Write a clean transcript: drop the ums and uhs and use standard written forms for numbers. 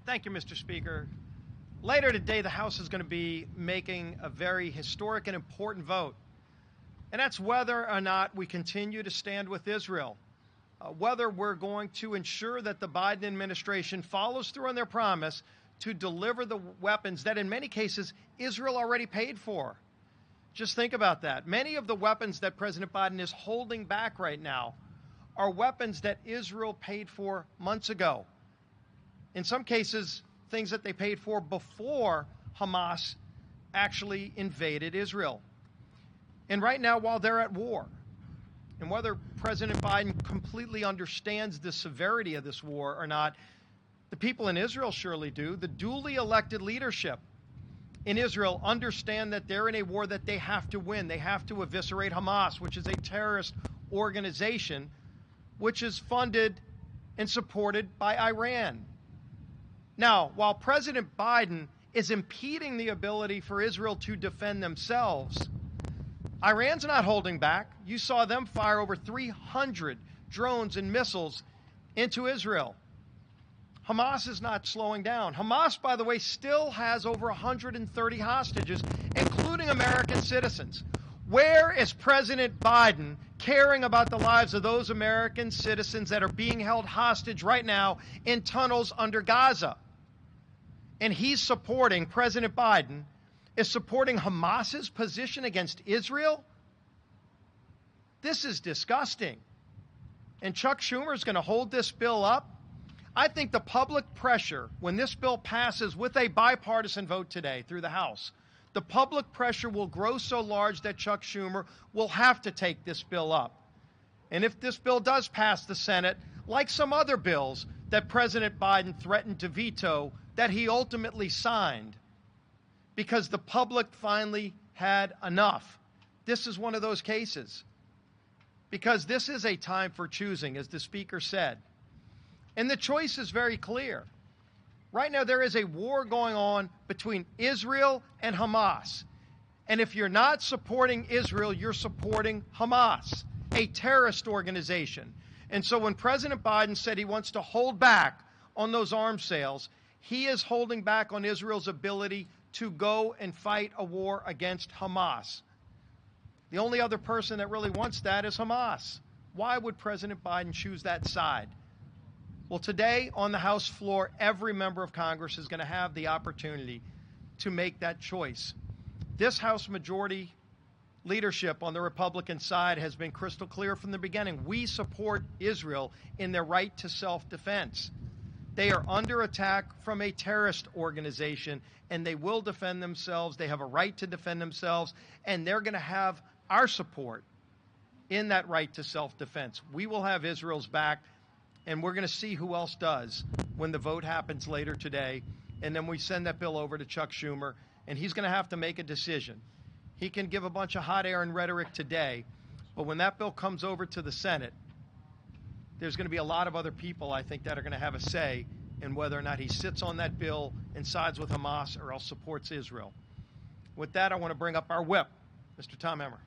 Thank you, Mr. Speaker. Later today, the House is going to be making a very historic and important vote, and that's whether or not we continue to stand with Israel, whether we're going to ensure that the Biden administration follows through on their promise to deliver the weapons that in many cases Israel already paid for. Just think about that. Many of the weapons that President Biden is holding back right now are weapons that Israel paid for months ago. In some cases, things that they paid for before Hamas actually invaded Israel. And right now, while they're at war, and whether President Biden completely understands the severity of this war or not, the people in Israel surely do. The duly elected leadership in Israel understand that they're in a war that they have to win. They have to eviscerate Hamas, which is a terrorist organization which is funded and supported by Iran. Now, while President Biden is impeding the ability for Israel to defend themselves, Iran's not holding back. You saw them fire over 300 drones and missiles into Israel. Hamas is not slowing down. Hamas, by the way, still has over 130 hostages, including American citizens. Where is President Biden caring about the lives of those American citizens that are being held hostage right now in tunnels under Gaza? And he's supporting, President Biden is supporting Hamas's position against Israel? This is disgusting. And Chuck Schumer is going to hold this bill up. I think the public pressure, when this bill passes with a bipartisan vote today through the House, the public pressure will grow so large that Chuck Schumer will have to take this bill up. And if this bill does pass the Senate, like some other bills that President Biden threatened to veto, that he ultimately signed, because the public finally had enough. This is one of those cases. Because this is a time for choosing, as the Speaker said. And the choice is very clear. Right now, there is a war going on between Israel and Hamas. And if you're not supporting Israel, you're supporting Hamas, a terrorist organization. And so when President Biden said he wants to hold back on those arms sales, he is holding back on Israel's ability to go and fight a war against Hamas. The only other person that really wants that is Hamas. Why would President Biden choose that side? Well, today on the House floor, every member of Congress is going to have the opportunity to make that choice. This House majority leadership on the Republican side has been crystal clear from the beginning. We support Israel in their right to self-defense. They are under attack from a terrorist organization, and they will defend themselves. They have a right to defend themselves, and they're going to have our support in that right to self-defense. We will have Israel's back, and we're going to see who else does when the vote happens later today. And then we send that bill over to Chuck Schumer, and he's going to have to make a decision. He can give a bunch of hot air and rhetoric today, but when that bill comes over to the Senate, there's going to be a lot of other people, I think, that are going to have a say in whether or not he sits on that bill and sides with Hamas or else supports Israel. With that, I want to bring up our whip, Mr. Tom Emmer.